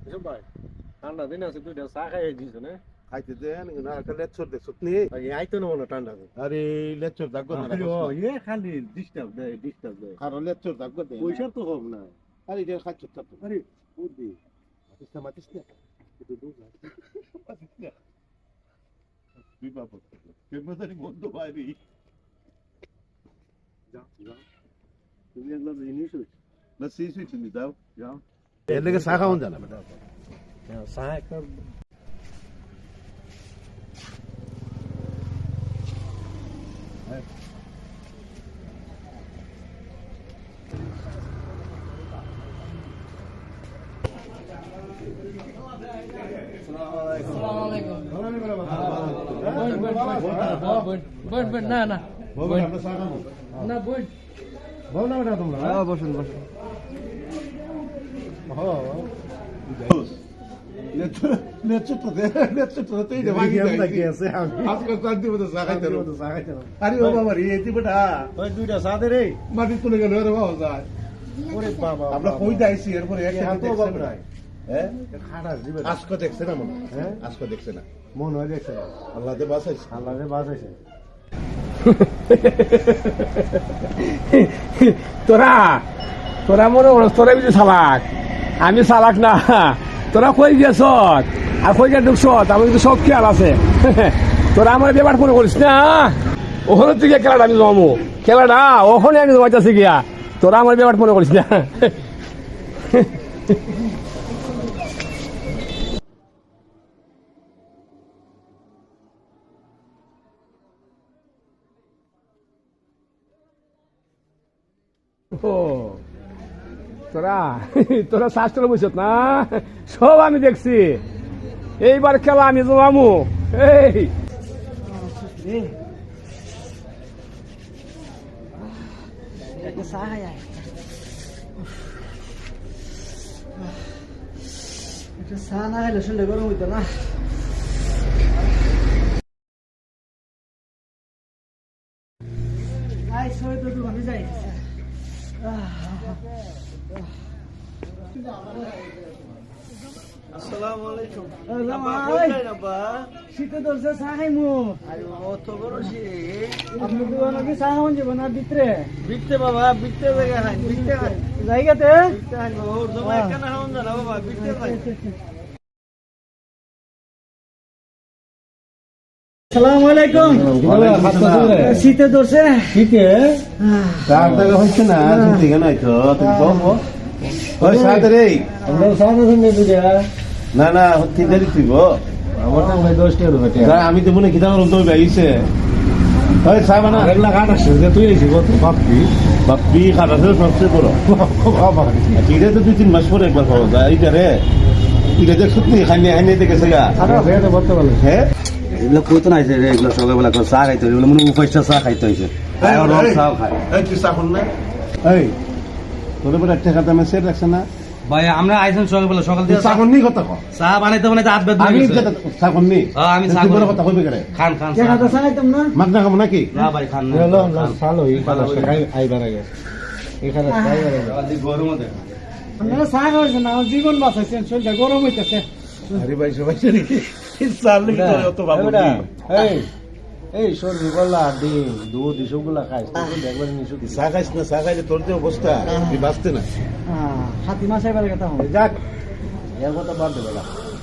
এসব ভাই ঠান্ডা দিন আছে দুইটা চা খাই দিছ না খাইতে দেন না একটা লেচর দেখছত নি আইতো না মনে ঠান্ডা দিন আরে লেচর দাগ না খালি ডিস্টার্ব দেয় কারণ লেচর দাগ দে পয়সা তো কম না আরে এটা খাচ্ছ তো আরে বুদ্ধি মাতিস না একটু দূর মাতিস না তুই বাবা কেমন বন্ধ বাইরে যা তুমি একদম জিনিস না সিসি তুমি দাও যাও এর লেগে চা খাওন জানা বেটা চা একটা না না আমরা চা খাবো না বই ভালো না বেটা তোমরা বসুন বসুন লেচর তো দে লেচর তো তুই দে ভাগি কি আছে আজকে কাজ দিব তো চা খাইতে চা খাইতে আরে ও বাবা রে এতি বেটা ওই দুইটা চা দে রে মাটি তুলে গেল রে বাবা যায় ওরে বাবা আমরা কই যাইছি এরপরে এক হাতে দেখছে বাবা না হ্যাঁ খাড়া দিবে আজকে দেখছে না মনে হ্যাঁ আজকে দেখছে না মন হয় দেখছে আল্লাহ দে বাঁচাইছে আল্লাহ রে বাঁচাইছে তোরা তোরা মনে করস তোরা বুঝি চালাক আমি চালাক না তোরা কই গেছ আর কই গিয়ে ঢুকছ আমার কিন্তু সব খেয়াল আছে তোরা আমার ব্যাপার মনে করিস না ওখানে তুই গিয়ে খেলাটা আমি জমো খেলাটা ওখানে আমি জমাইতেছি গিয়া তোরা আমার ব্যাপার মনে করিস না ও তোরা তোরা শাস্ত্র বুঝছ না সব আমি দেখছি এইবার খেলা আমি জমামু এই চা না খাইলে শরীরে গরম হইতো না শরীর তো দোকানে যাই আসসালামু আলাইকুম শীতে ধরছে চা খাইমু আরে অত বড় শীত আপনি দোকানে কি চা খাওয়ান যাবেন না ভিতরে বিকতে বাবা বিকতে জায়গা খাই বিকতে খাই জায়গাতে বিকতে খাই বাবা ওর জমা একখানা খাওন জানা বাবা বিকতে খাই আসসালামু আলাইকুম শীতে ধরছে শীতে চার টাকা হচ্ছে না শীতে কেন আইছো তুমি কমো ওই সাথে রে আমরা সাথে সঙ্গে দিলে না না হচ্ছে দেরি তুই আমার তো ভাই 10 টাকা রুপে আমি তো মনে খিদা করলাম তুমি বাইছে ওই সাবা না আরেকলা কাট আসছে যে তুই এসে কত ভাববি বাপ্পি খাটা ছিল সবচেয়ে বড় বাবা এটা তো 2-3 মাস পরে একবার পাওয়া যায় এইটা রে এটা দেখ সত্যি খাইনি খাইনি দেখেছে গা আরে ভেড়ে বলতে পারলে হ্যাঁ এগুলো কইতো না যে এগুলো সকালবেলা করে চা খাইতে এগুলো মনে উপাসটা চা খাইতে হয়েছে চাও খায় এই তুই চাখন না এই তোর বড় একটা কথা মেসেজ রাখছ না ভাই আমরা আইছেন সকালবেলা সকাল তুই থেকে চাখন নি কথা কও চা বানাইতে বানাইতে হাত বেদ আমি চাখন নি আমি চা তুই বড় কথা কইবে করে খান খান কে খাতা চা খাইতাম না মাগনা খাবো নাকি না ভাই খান না হলো সালো এই কথা খাই আইবার আগে এখানে আইবার আগে গরম আছে আপনারা চা খাওয়াইছেন না আমার জীবন বাঁচাইছেন শরীরটা গরম হইতেছে আরে ভাই সবাই জানি চাল নাকি তোর অত বাবু এই এই সরবি বললা ডিম দুধ এসবগুলা খাইস তুই দেখবার নিছু চা খাইস না চা খাইলে তোর যে অবস্থা তুই বাঁচতে না হাতি মাছ এবার কথা হবে যাক এর কথা বাদ দে বেলা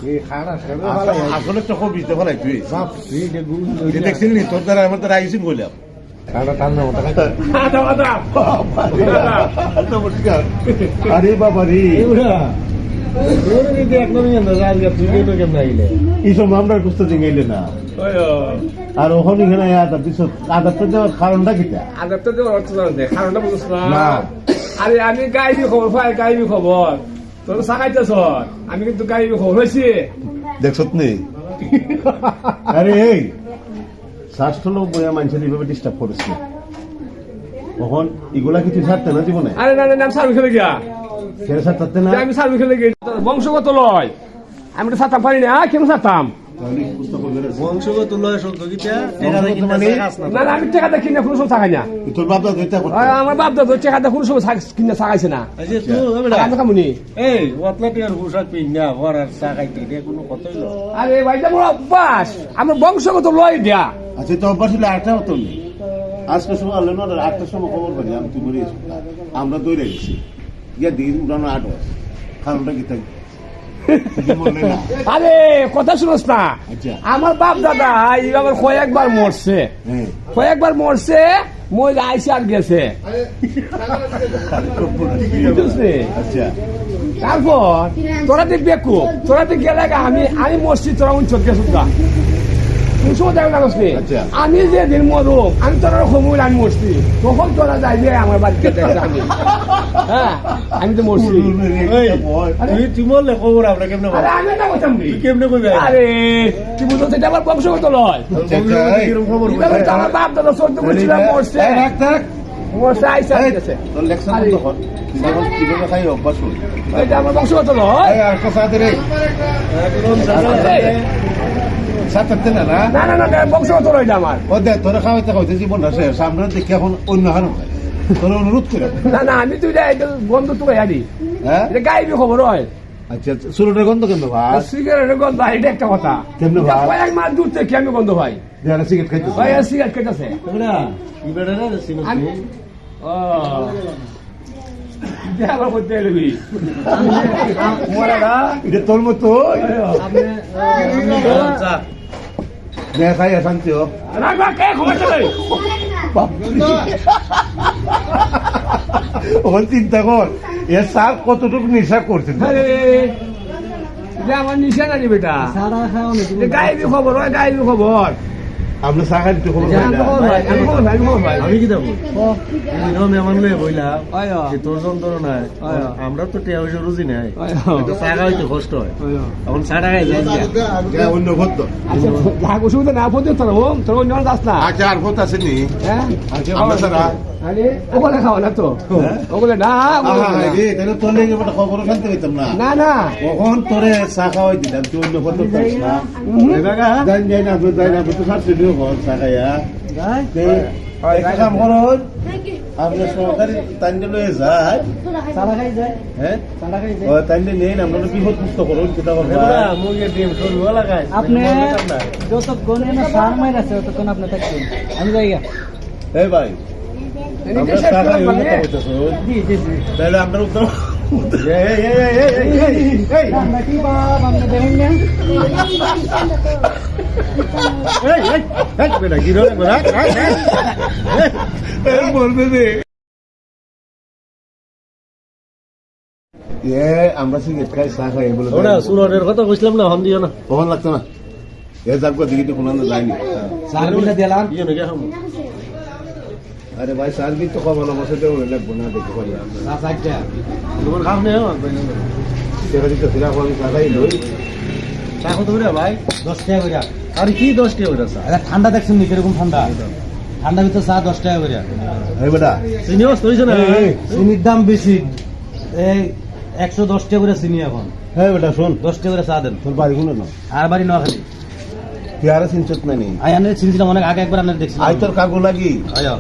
এই খানা সেবে ভালো আসলে তো খুব বিতে ফলাই তুই বাপ তুই যে গুল দেখছিস নি তোর দ্বারা আমার দ্বারা আইসিন কইলাম খানা ঠান্ডা মতো খাইতে আরে বাবা রে তোর যদি এক নয় না রাজগা তুই তো কেমন আইলে এই সব আমরা বুঝতে জিগাইলে না আর ওখানে এখানে আদারটা দেওয়ার কারণটা কিটা আদারটা দেওয়ার অর্থ জানতে কারণটা বুঝছ না না আরে আমি গাইবি খবর পাই গাইবি খবর তোর চা খাইতেছ আমি কিন্তু গাইবি খবর হয়েছি দেখছত নেই আরে এই স্বাস্থ্য লোক বইয়া মানুষের এইভাবে ডিস্টার্ব করেছে তখন এগুলা কিছু ছাড়তে না জীবনে আরে না না সার্ভিস খেলে গিয়া ছেড়ে ছাড়তে না আমি সার্ভিস খেলে গিয়ে বংশগত লয় আমি তো ছাড়তাম পারি না কেন ছাড়তাম তাহলে কুত্তা করবে না। বংশগত লয় সত্য কিটা বংশগত মানে? না না আমি টাকা দিয়ে কিনে কোনো সময় থাকাই না তোর বাপ দাদা এটা করতো। আমার বাপ দাদা টাকা দিয়ে কোনো সময় কিনে থাকাইছে না আচ্ছা তুই আমি কামুনি এই ওতলা টিয়ার পোশাক পিন্না ভরার চা খাইতে এটা কোনো কথাই না। আরে ভাইটা বড় অভ্যাস আমার বংশগত লয় দেয়া আচ্ছা তো অভ্যাস হলে আটটা হতো না। আজকে সময় আনলেন না, 8টার সময় খবর পাই আমি তুই মরে আমরা দৌড়ে গেছি গিয়া দিন উড়ানো 8 বছর কারণটা কি থাকবে মনে না। আরে কথা শুনোস না আচ্ছা। আমার বাপ দাদা এইবার কয়েকবার মরছে হ্যাঁ কয়েকবার মরছে মই আইসে আর গেছে বুঝলি? আচ্ছা তারপর তোরা তুই বেকু তোরা তুই গেলে আমি মরছি তোরা উঞ্চত গেছো আচ্ছা। আমি যে দিন মরুম আমি তোরা খবর আমি মরছি তখন তোরা যাইবে আমার বাড়িতে দেখছে আমি হ্যাঁ আমি তো মরছি তুই তুই বললে খবর আমরা কেমনে আরে আমি না বলতাম তুই কেমনে কইবে আরে কি বুঝছো সেটা আমার বংশগত লয় কিরকম খবর এভাবে তো আমার বাপ দাদা সহ্য করছিল মরছে মরছে আইসা গেছে তোর লেকচার বন্ধ কর কিভাবে কিভাবে খাই অভ্যাস হল এটা আমার বংশগত লয় আর কথা রে সাথে না না না না না বংশগত লয় এটা আমার ও দে তোরা খাওয়াইতে খাওয়াইতে জীবন আছে সামনে দেখে এখন অন্য হানো তোর অনুরোধ করে না না আমি তুই এটা গন্ধ তো আদি হ্যাঁ এটা গাইবি খবর হয় আচ্ছা সুরটের গন্ধ কেন ভাই সিগারেটের গন্ধ হয়, এটা একটা কথা কেমনে ভাই? কয়েক মাস দূর থেকে আমি গন্ধ ভাই যারা সিগারেট খাইতে ভাই আর সিগারেট খেতেছে তোমরা কি বেড়া রে সিনো আমি ও দেখাবার করতে এলবি মরা না এটা তোর মতো চা দেখা খাই শান্তি হোক রাখবা কে খবর চলে ওখানে চিন্তা কর এ স্যার কতটুকু নেশা করছেন আরে এটা আমার নিশানা নি বেটা সারা খাওয়া এটা গাইবি খবর হয় গাইবি খবর আমরা চা খাইতে খবর পাই আমি না। খবর ভাই আমি খবর ভাই আমি খবর ভাই আমি কি দেবো মেহমান লয়ে বইলাম যে তোর যন্ত্র নাই আমরা তো টিয়া পয়সা রুজি নাই তো চা খাওয়াইতে কষ্ট হয় এখন চা টাকায় যাই যা অন্য ভদ্র আচ্ছা যা অসুবিধা না পড়তে তোর তোর অন্য যাস না আচ্ছা আর ভোট আসেনি হ্যাঁ আচ্ছা আমরা সারা আরে ওগুলো খাওয়া না তো ওগুলো না ওগুলো না। তাহলে তোর লেগে একটা খবর খাইতে পাইতাম না না না কখন তোরে চা খাওয়াই দিতাম তুই অন্য ভদ্র পারিস না যাই যাই না যাই না তুই সাথে দিও ঘর চা খাইয়া একটা কাম করুন আপনি সরকারি তাইন্ডে লয়ে যায় সারা খাই যায় হ্যাঁ সারা খাই যায় ও তাইন্ডে নেই আমরা বিপদ মুক্ত করুন কিতা করবা মুরগির ডিম সরু লাগাই আপনি যতক্ষণ এনে সার মাইর আছে ততক্ষণ আপনি থাকবেন আমি যাই গা। এই ভাই আমরা চা খাই কথা বলতেছো জি জি জি তাহলে আমরা উত্তর আমরা কি বাপ আপনি দেখেন না আমরা সিগারেট খাই চা খাই বলে ওরা সুরটের কথা কইছিলাম না হন দিও না কখন লাগতো না এ যাবো দিকে তো কোনো যায়নি সার্ভিসে দিলাম ইয়ে নাকি খাম আরে ভাই সার্ভিস তো কমানো বসে দেবো লাগবো না দেখতে পারি সাইডটা তোমার খাম নেই দেখা দিতে ফিরা আমি চা খাই লই চা কত করে ভাই 10 টাকা করে আরে কি 10 টাকা করে চা এটা ঠান্ডা দেখছেন নি কিরকম ঠান্ডা ঠান্ডা ভিতর চা 10 টাকা করে এই বেটা চিনি অস্ত হইছে না চিনির দাম বেশি এই 110 টাকা করে চিনি এখন হ্যাঁ বেটা শোন 10 টাকা করে চা দেন তোর বাড়ি কোনো না আর বাড়ি নোয়াখালী তুই আর চিনচত না নেই আই আনের চিনছিলাম অনেক আগে একবার আনের দেখছিলাম আই তোর কাগু লাগি আয়া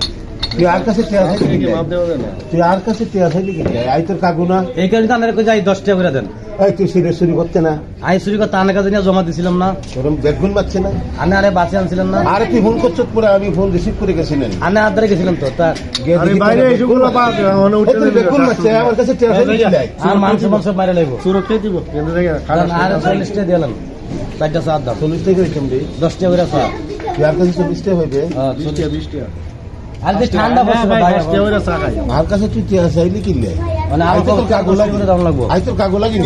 তুই আর কাছে তে আছে কি মাপ দেওয়া যায় না তুই আর কাছে তে আছে নাকি আই তোর কাগু না এই কারণে তো আনের কই যাই 10 টাকা করে দেন এই তুই সিরিয়াস শুরু করতে না আই চুরি করতে আনের কাছে নিয়ে জমা দিছিলাম না তোর বেগুন বাচ্চে না আনে আরে বাসে আনছিলেন না আর তুই ফোন করছত পরে আমি ফোন রিসিভ করে গেছিলেন আনে আদারে গেছিলাম তো তা আরে বাইরে এসেগুলো পাওয়া যায় মানে উঠে বেগুন বাচ্চে আমার কাছে তে আছে নাকি আর মাংস মাংস বাইরে লাইব সুরক্ষাই দিব কেন্দ্র থেকে আর 40 টাকা দিলাম 4টা চা দাম 40 টাকা হইতাম রে 10 টাকা করে চা তুই আর কাছে 40 টাকা হইবে হ্যাঁ 20 টাকা আর যে ঠান্ডা বসে ভাই ভাই 10 টাকা করে চা খাই আর কাছে তুই তে আছে নাকি লে মানে আর আই তোর কাগু লাগি দাম লাগবো আই তোর কাগু লাগি